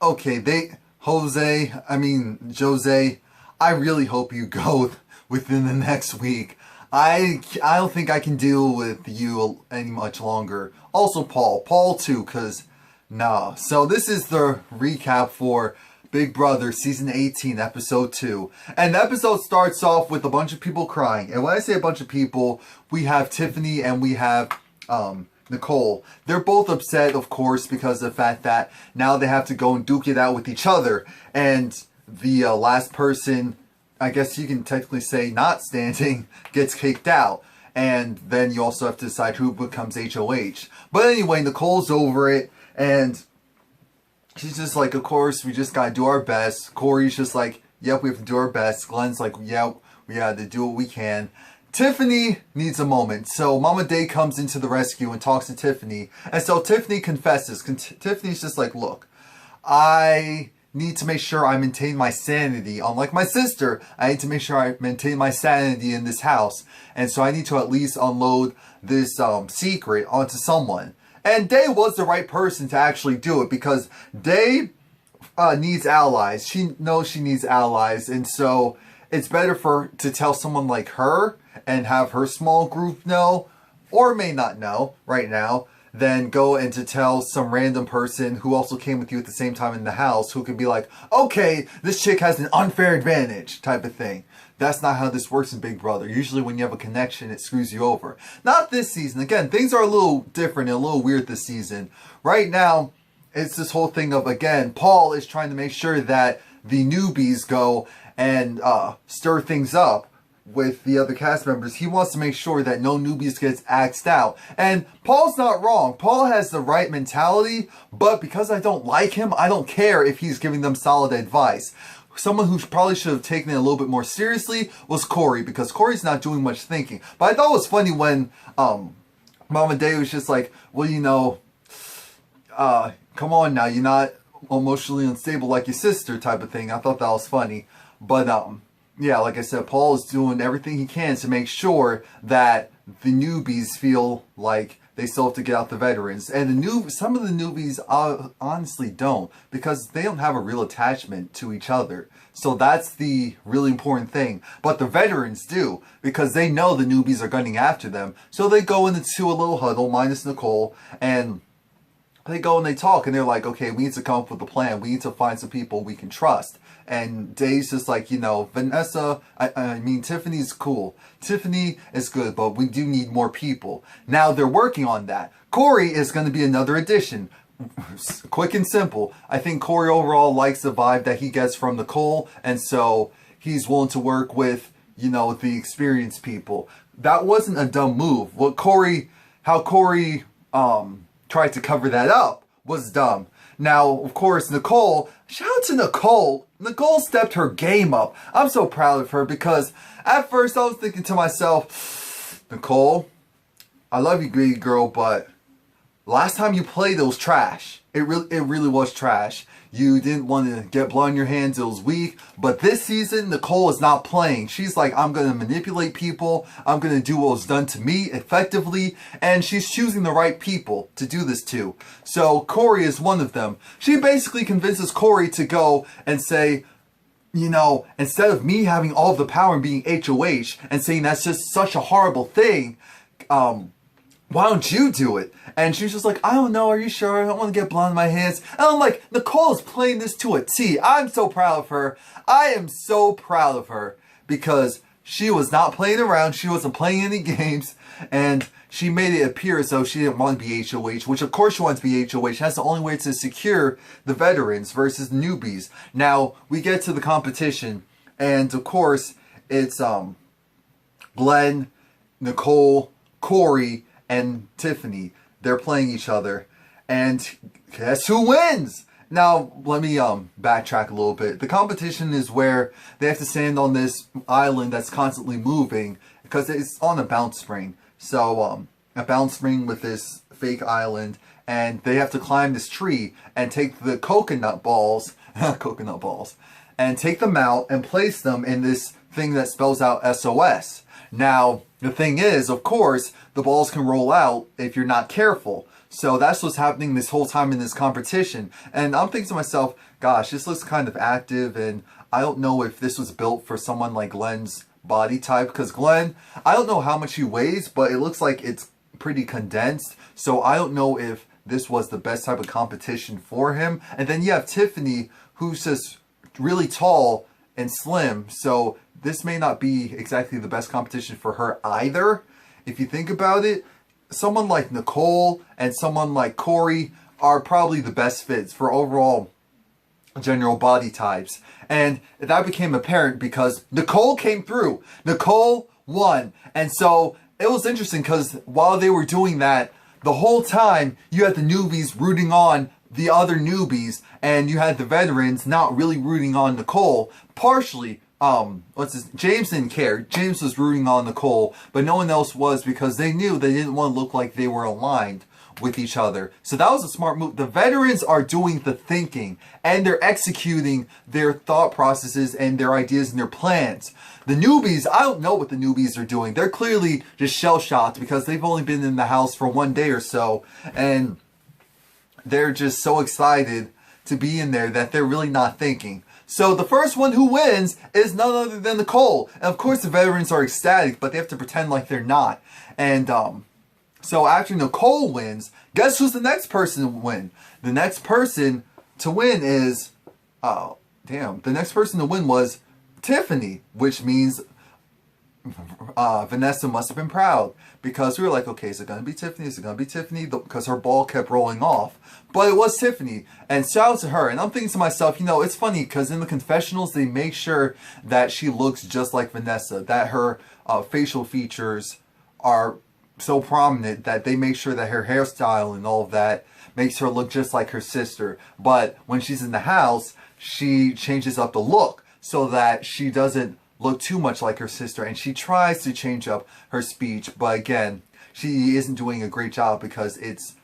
Okay, Jose, I really hope you go within the next week. I don't think I can deal with you any much longer. Also, Paul too, cause nah. So this is the recap for Big Brother season 18, episode 2, and the episode starts off with a bunch of people crying. And when I say a bunch of people, we have Tiffany and we have Nicole. They're both upset, of course, because of the fact that now they have to go and duke it out with each other. And the last person, I guess you can technically say not standing, gets kicked out. And then you also have to decide who becomes HOH. But anyway, Nicole's over it. And she's just like, of course, we just gotta do our best. Corey's just like, yep, we have to do our best. Glenn's like, yeah, we gotta do what we can. Tiffany needs a moment. So Mama Day comes into the rescue and talks to Tiffany. And so Tiffany confesses. Tiffany's just like, look, I need to make sure I maintain my sanity. Unlike my sister, I need to make sure I maintain my sanity in this house. And so I need to at least unload this secret onto someone. And Day was the right person to actually do it, because Day needs allies. She knows she needs allies. And so it's better to tell someone like her and have her small group know, or may not know right now, than go and to tell some random person who also came with you at the same time in the house, who could be like, okay, this chick has an unfair advantage type of thing. That's not how this works in Big Brother. Usually when you have a connection, it screws you over. Not this season. Again, things are a little different and a little weird this season. Right now, it's this whole thing of, again, Paul is trying to make sure that the newbies go and stir things up with the other cast members. He wants to make sure that no newbies gets axed out. And Paul's not wrong. Paul has the right mentality, but because I don't like him, I don't care if he's giving them solid advice. Someone who probably should have taken it a little bit more seriously was Corey, because Corey's not doing much thinking. But I thought it was funny when Mama Day was just like, well, you know, come on now, you're not emotionally unstable like your sister type of thing. I thought that was funny. But yeah, like I said, Paul is doing everything he can to make sure that the newbies feel like they still have to get out the veterans. And some of the newbies honestly don't, because they don't have a real attachment to each other. So that's the really important thing. But the veterans do, because they know the newbies are gunning after them. So they go into a little huddle, minus Nicole, and they go and they talk, and they're like, okay, we need to come up with a plan. We need to find some people we can trust. And Dave's just like, you know, Tiffany's cool. Tiffany is good, but we do need more people. Now they're working on that. Corey is going to be another addition. Quick and simple. I think Corey overall likes the vibe that he gets from Nicole, and so he's willing to work with, you know, the experienced people. That wasn't a dumb move. How Corey tried to cover that up was dumb. Now, of course, Nicole, shout out to Nicole. Nicole stepped her game up. I'm so proud of her, because at first I was thinking to myself, Nicole, I love you, greedy girl, but last time you played, it was trash. It really was trash. You didn't want to get blood on your hands. It was weak. But this season, Nicole is not playing. She's like, I'm going to manipulate people. I'm going to do what was done to me effectively. And she's choosing the right people to do this to. So Corey is one of them. She basically convinces Corey to go and say, you know, instead of me having all of the power and being HOH and saying that's just such a horrible thing, why don't you do it? And she's just like, I don't know, are you sure? I don't want to get blood on my hands. And I'm like, Nicole is playing this to a T. I'm so proud of her. I am so proud of her, because she was not playing around. She wasn't playing any games. And she made it appear as though she didn't want to be HOH, which of course she wants to be HOH. That's the only way to secure the veterans versus newbies. Now, we get to the competition. And of course, it's Glenn, Nicole, Corey, and Tiffany. They're playing each other, and guess who wins? Now, let me backtrack a little bit. The competition is where they have to stand on this island that's constantly moving, because it's on a bounce spring. So, a bounce spring with this fake island, and they have to climb this tree and take the coconut balls, and take them out and place them in this thing that spells out SOS. Now, the thing is, of course, the balls can roll out if you're not careful. So that's what's happening this whole time in this competition. And I'm thinking to myself, gosh, this looks kind of active, and I don't know if this was built for someone like Glenn's body type, because Glenn, I don't know how much he weighs, but it looks like it's pretty condensed. So I don't know if this was the best type of competition for him. And then you have Tiffany, who's just really tall and slim. So this may not be exactly the best competition for her either. If you think about it, someone like Nicole and someone like Corey are probably the best fits for overall general body types. And that became apparent because Nicole came through. Nicole won. And so it was interesting because while they were doing that, the whole time you had the newbies rooting on the other newbies, and you had the veterans not really rooting on Nicole. Partially, James didn't care. James was rooting on Nicole, but no one else was because they knew they didn't want to look like they were aligned with each other. So that was a smart move. The veterans are doing the thinking, and they're executing their thought processes and their ideas and their plans. The newbies, I don't know what the newbies are doing. They're clearly just shell-shocked because they've only been in the house for one day or so, and they're just so excited to be in there that they're really not thinking. So the first one who wins is none other than Nicole. And of course the veterans are ecstatic, but they have to pretend like they're not. And so after Nicole wins, guess who's the next person to win? The next person to win is, the next person to win was Tiffany, which means Vanessa must have been proud, because we were like, okay, is it going to be Tiffany? Is it going to be Tiffany? Because her ball kept rolling off. But it was Tiffany, and shout out to her. And I'm thinking to myself, you know, it's funny because in the confessionals, they make sure that she looks just like Vanessa, that her facial features are so prominent that they make sure that her hairstyle and all of that makes her look just like her sister. But when she's in the house, she changes up the look so that she doesn't look too much like her sister, and she tries to change up her speech, but again, she isn't doing a great job because it's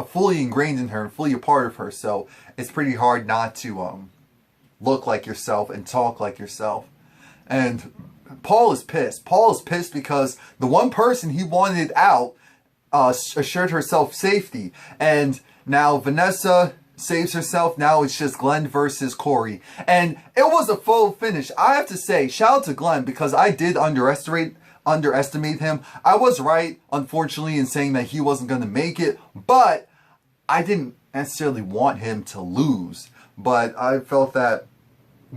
fully ingrained in her and fully a part of her. So it's pretty hard not to look like yourself and talk like yourself. And Paul is pissed. Paul is pissed because the one person he wanted out assured herself safety, and now Vanessa saves herself. Now it's just Glenn versus Corey, and it was a full finish. I have to say, shout out to Glenn, because I did underestimate him. I was right, unfortunately, in saying that he wasn't going to make it, but I didn't necessarily want him to lose. But I felt that,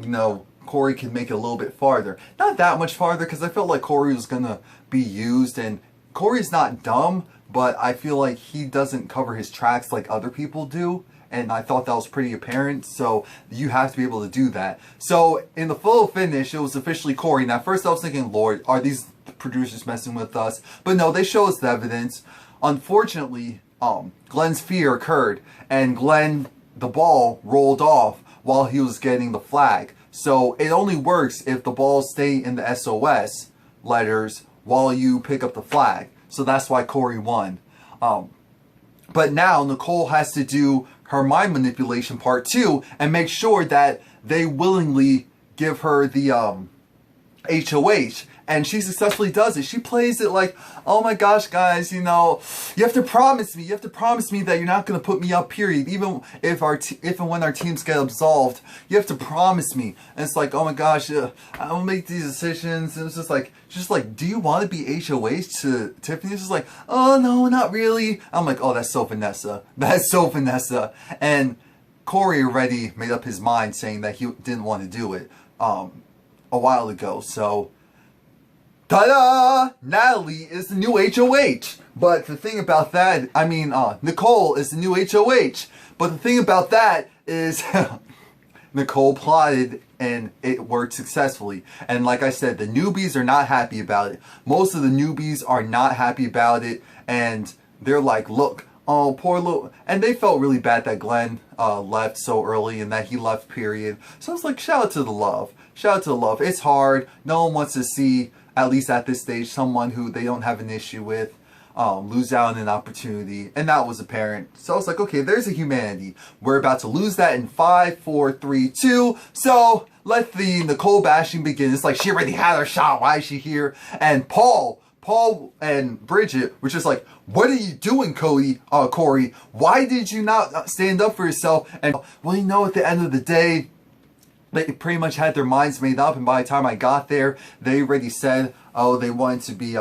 you know, Corey could make it a little bit farther. Not that much farther, because I felt like Corey was going to be used, and Corey's not dumb, but I feel like he doesn't cover his tracks like other people do. And I thought that was pretty apparent, so you have to be able to do that. So in the full finish, it was officially Corey. Now, at first I was thinking, Lord, are these producers messing with us? But no, they show us the evidence. Unfortunately, Glenn's fear occurred, and Glenn, the ball, rolled off while he was getting the flag. So it only works if the balls stay in the SOS letters while you pick up the flag. So that's why Corey won. But now Nicole has to do her mind manipulation part 2 and make sure that they willingly give her the HOH. And she successfully does it. She plays it like, oh my gosh, guys, you know, you have to promise me. You have to promise me that you're not going to put me up, period. Even if and when our teams get absolved, you have to promise me. And it's like, oh my gosh, I'll make these decisions. And it's just like, do you want to be HOH to Tiffany? It's just like, oh no, not really. I'm like, oh, that's so Vanessa. That's so Vanessa. And Corey already made up his mind saying that he didn't want to do it a while ago. So, ta-da! Natalie is the new HOH. But the thing about that, Nicole is the new HOH. But the thing about that is Nicole plotted and it worked successfully. And like I said, the newbies are not happy about it. Most of the newbies are not happy about it. And they're like, look, oh, poor little... And they felt really bad that Glenn left so early and that he left, period. So it's like, shout out to the love. Shout out to the love. It's hard. No one wants to see, at least at this stage, someone who they don't have an issue with lose out on an opportunity, and that was apparent. So it's like, okay, there's a humanity. We're about to lose that in 5, 4, 3, 2. So let the Nicole bashing begin. It's like she already had her shot. Why is she here? And Paul Paul and Bridget were just like, what are you doing, Corey? Why did you not stand up for yourself? And, well, you know, at the end of the day, they pretty much had their minds made up. And by the time I got there, they already said, oh, they wanted to be,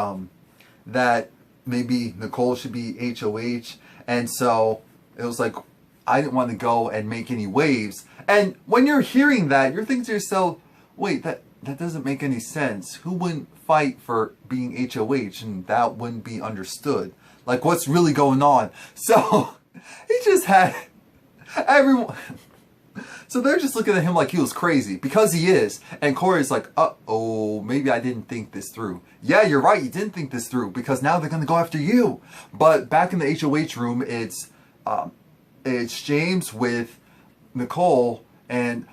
that maybe Nicole should be HOH. And so it was like, I didn't want to go and make any waves. And when you're hearing that, you're thinking to yourself, wait, that doesn't make any sense. Who wouldn't fight for being HOH and that wouldn't be understood? Like, what's really going on? So he just had everyone. So they're just looking at him like he was crazy, because he is. And Corey's like, uh-oh, maybe I didn't think this through. Yeah, you're right, you didn't think this through, because now they're going to go after you. But back in the HOH room, it's James with Nicole, and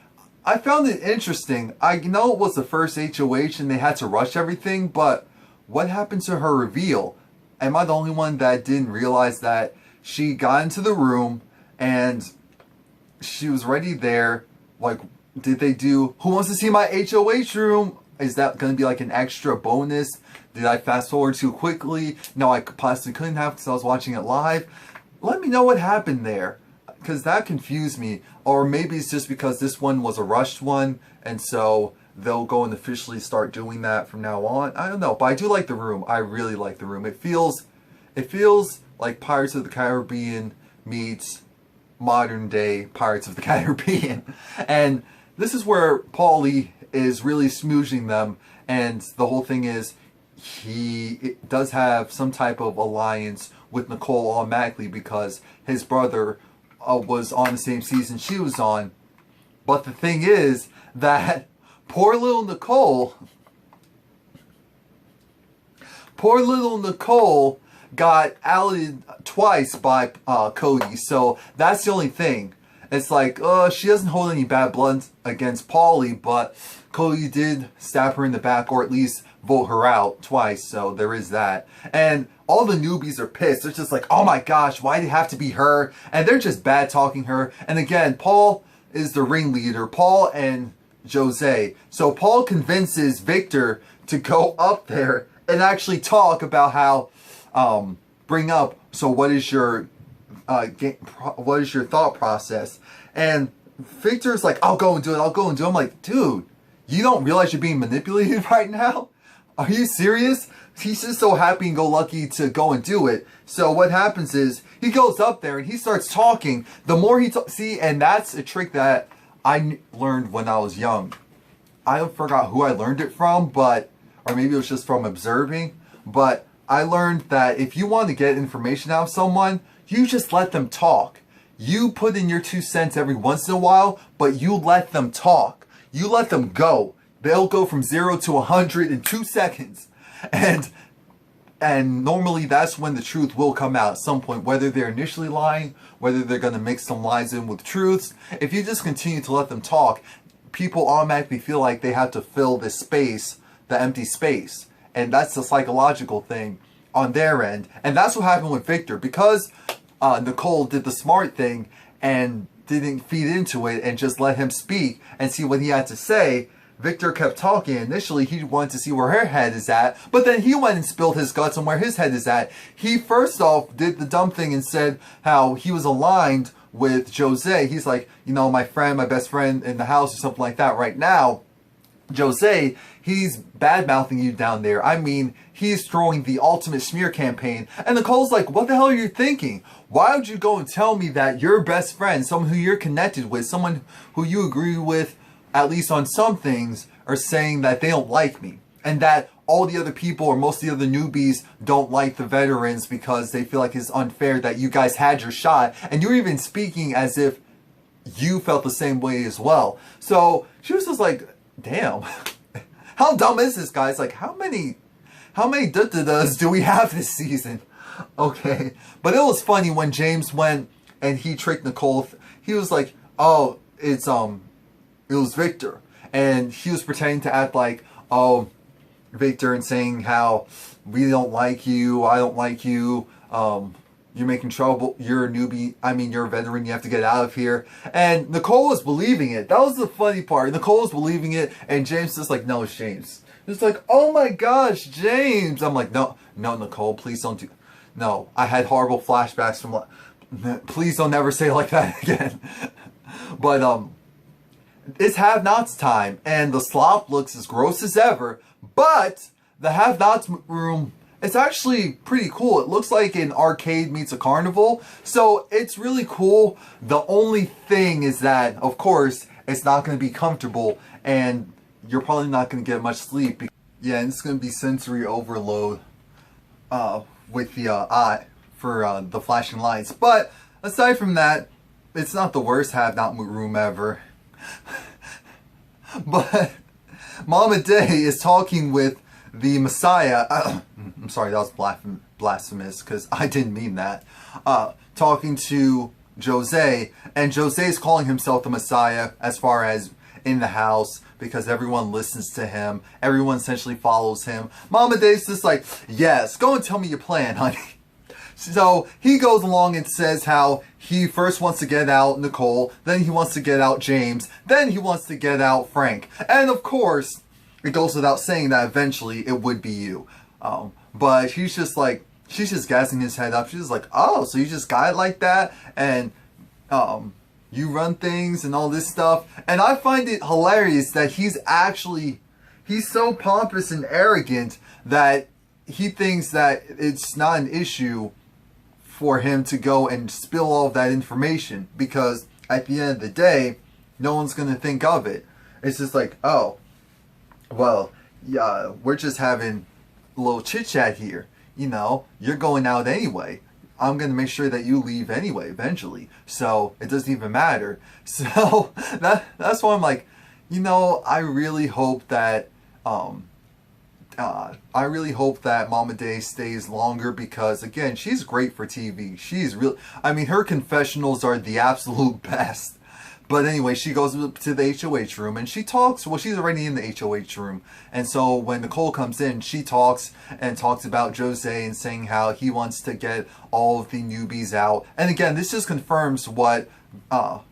I found it interesting. I know it was the first HOH and they had to rush everything, but what happened to her reveal? Am I the only one that didn't realize that she got into the room and she was already there? Like, did they do, who wants to see my HOH room? Is that going to be like an extra bonus? Did I fast forward too quickly? No, I possibly couldn't have because I was watching it live. Let me know what happened there, because that confused me. Or maybe it's just because this one was a rushed one, and so they'll go and officially start doing that from now on. I don't know, but I do like the room. I really like the room. It feels like Pirates of the Caribbean meets modern day Pirates of the Caribbean. And this is where Paulie is really smoozing them, and the whole thing is he does have some type of alliance with Nicole automatically because his brother was on the same season she was on. But the thing is that poor little Nicole got outed twice by Cody. So that's the only thing. It's like, she doesn't hold any bad blood against Paulie, but Cody did stab her in the back, or at least vote her out twice, so there is that. And all the newbies are pissed. They're just like, oh my gosh, why did it have to be her? And they're just bad talking her. And again, Paul is the ringleader, Paul and Jozea. So Paul convinces Victor to go up there and actually talk about how, bring up, so what is your thought process? And Victor's like, I'll go and do it. I'm like, dude, you don't realize you're being manipulated right now? Are you serious? He's just so happy and go lucky to go and do it. So what happens is he goes up there and he starts talking. The more he see, and that's a trick that I learned when I was young. I forgot who I learned it from, or maybe it was just from observing. But I learned that if you want to get information out of someone, you just let them talk. You put in your 2 cents every once in a while, but you let them talk. You let them go. They'll go from 0 to 100 in 2 seconds. And normally that's when the truth will come out at some point, whether they're initially lying, whether they're going to mix some lies in with truths. If you just continue to let them talk, people automatically feel like they have to fill this space, the empty space. And that's the psychological thing on their end. And that's what happened with Victor. Because Nicole did the smart thing and didn't feed into it and just let him speak and see what he had to say, Victor kept talking. Initially, he wanted to see where her head is at, but then he went and spilled his guts on where his head is at. He first off did the dumb thing and said how he was aligned with Jozea. He's like, you know, my friend, my best friend in the house or something like that right now. Jozea, he's bad-mouthing you down there. I mean, he's throwing the ultimate smear campaign. And Nicole's like, what the hell are you thinking? Why would you go and tell me that your best friend, someone who you're connected with, someone who you agree with, at least on some things, are saying that they don't like me? And that all the other people or most of the other newbies don't like the veterans because they feel like it's unfair that you guys had your shot. And you're even speaking as if you felt the same way as well. So she was just like, damn, how dumb is this, guys? Like, how many da-da-das do we have this season? Okay, but it was funny when James went and he tricked Nicole. He was like, oh, it was Victor. And he was pretending to act like, oh, Victor, and saying how we don't like you, I don't like you, you're making trouble, you're a newbie, I mean, you're a veteran, you have to get out of here. And Nicole was believing it. That was the funny part. Nicole was believing it, and James was like, no, it's James. It's like, oh my gosh, James. I'm like, no, no, Nicole, please don't do. No, I had horrible flashbacks from. Please don't ever say it like that again. But it's have-nots time, and the slop looks as gross as ever. But the have-nots room, it's actually pretty cool. It looks like an arcade meets a carnival, so it's really cool. The only thing is that, of course, it's not going to be comfortable, and you're probably not going to get much sleep. Yeah, and it's going to be sensory overload with the eye for the flashing lights. But aside from that, it's not the worst have-not room ever. But Mama Day is talking with the Messiah. I'm sorry, that was blasphemous because I didn't mean that. Talking to Jozea, and Jozea is calling himself the Messiah as far as in the house because everyone listens to him. Everyone essentially follows him. Mama Day's just like, yes, go and tell me your plan, honey. So he goes along and says how he first wants to get out Nicole, then he wants to get out James, then he wants to get out Frank. And of course, it goes without saying that eventually it would be you. But he's just like, she's just gassing his head up. She's just like, oh, so you just got it like that? And you run things and all this stuff. And I find it hilarious that he's so pompous and arrogant that he thinks that it's not an issue for him to go and spill all of that information, because at the end of the day, no one's going to think of it. It's just like, oh, well, yeah, we're just having a little chit chat here. You know, you're going out anyway. I'm going to make sure that you leave anyway eventually. So it doesn't even matter. So that's why I'm like, you know, I really hope that Mama Day stays longer, because again, she's great for TV. She's real. I mean, her confessionals are the absolute best. But anyway, she goes to the HOH room and she talks. Well, she's already in the HOH room. And so when Nicole comes in, she talks about Jozea and saying how he wants to get all of the newbies out. And again, this just confirms what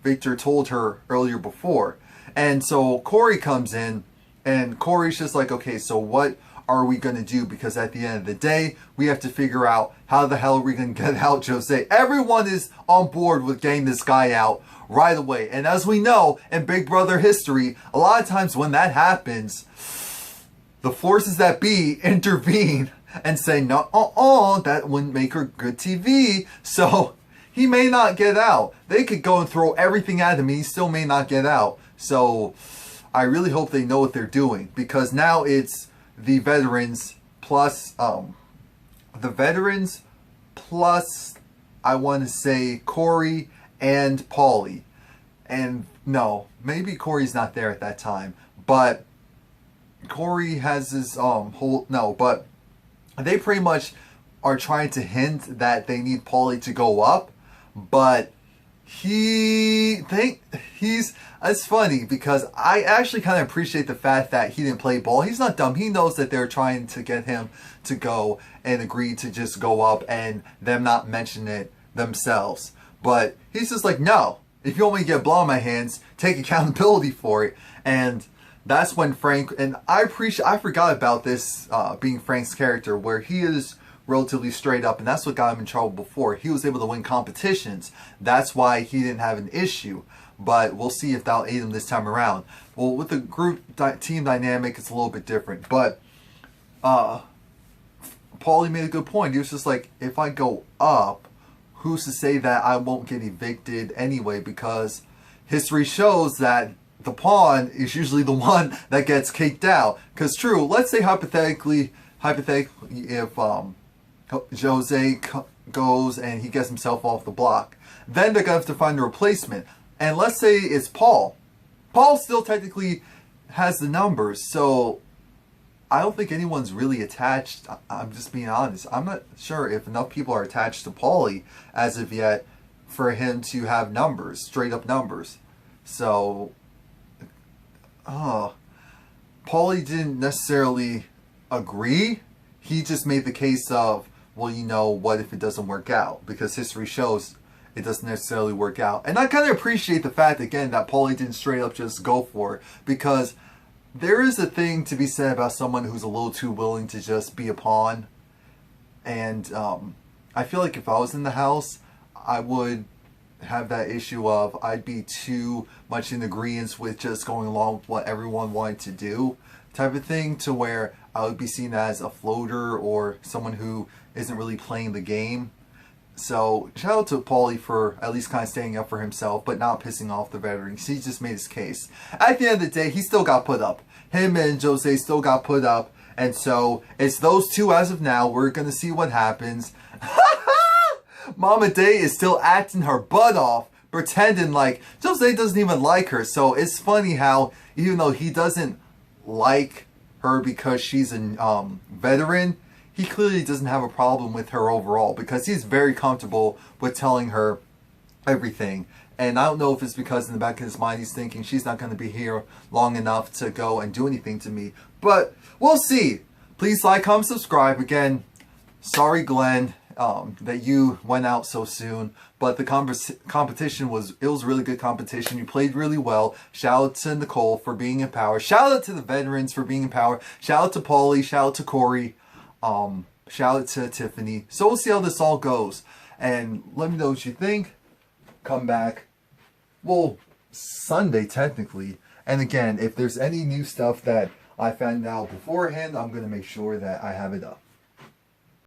Victor told her earlier before. And so Corey comes in and Corey's just like, okay, so what are we going to do? Because at the end of the day, we have to figure out how the hell are we going to get out Jozea. Everyone is on board with getting this guy out right away. And as we know in Big Brother history, a lot of times when that happens, the forces that be intervene and say, no, that wouldn't make her good TV. So he may not get out. They could go and throw everything at him and he still may not get out. So I really hope they know what they're doing, because now it's the veterans plus I want to say Corey and Paulie. And no, maybe Corey's not there at that time, but Corey has his but they pretty much are trying to hint that they need Paulie to go up, but it's funny because I actually kind of appreciate the fact that he didn't play ball. He's not dumb. He knows that they're trying to get him to go and agree to just go up and them not mention it themselves. But he's just like, no, if you want me to get blood on my hands, take accountability for it. And that's when Frank, and I forgot about this being Frank's character, where he is relatively straight up, and that's what got him in trouble before. He was able to win competitions. That's why he didn't have an issue. But we'll see if that'll aid him this time around. Well, with the group team dynamic, it's a little bit different. But Paulie made a good point. He was just like, if I go up, who's to say that I won't get evicted anyway? Because history shows that the pawn is usually the one that gets kicked out. Because true, let's say hypothetically, if Jose goes and he gets himself off the block, then they're going to have to find a replacement. And let's say it's Paul. Paul still technically has the numbers, so I don't think anyone's really attached. I'm just being honest. I'm not sure if enough people are attached to Paulie as of yet for him to have numbers, straight up numbers. So, Paulie didn't necessarily agree. He just made the case of, well, you know, what if it doesn't work out? Because history shows it doesn't necessarily work out. And I kind of appreciate the fact, again, that Paulie didn't straight up just go for it. Because there is a thing to be said about someone who's a little too willing to just be a pawn. And I feel like if I was in the house, I would have that issue of I'd be too much in agreement with just going along with what everyone wanted to do type of thing, to where I would be seen as a floater or someone who isn't really playing the game. So shout out to Paulie for at least kind of standing up for himself, but not pissing off the veterans. He just made his case. At the end of the day, he still got put up. Him and Jozea still got put up. And so it's those two as of now. We're going to see what happens. Mama Day is still acting her butt off, pretending like Jozea doesn't even like her. So it's funny how even though he doesn't like her because she's a veteran, he clearly doesn't have a problem with her overall, because he's very comfortable with telling her everything. And I don't know if it's because in the back of his mind he's thinking she's not going to be here long enough to go and do anything to me. But we'll see. Please like, comment, subscribe. Again, sorry Glenn that you went out so soon. But the competition was a really good competition. You played really well. Shout out to Nicole for being in power. Shout out to the veterans for being in power. Shout out to Paulie. Shout out to Corey. Shout out to Tiffany. So we'll see how this all goes. And let me know what you think. Come back. Well, Sunday technically. And again, if there's any new stuff that I found out beforehand, I'm going to make sure that I have it up.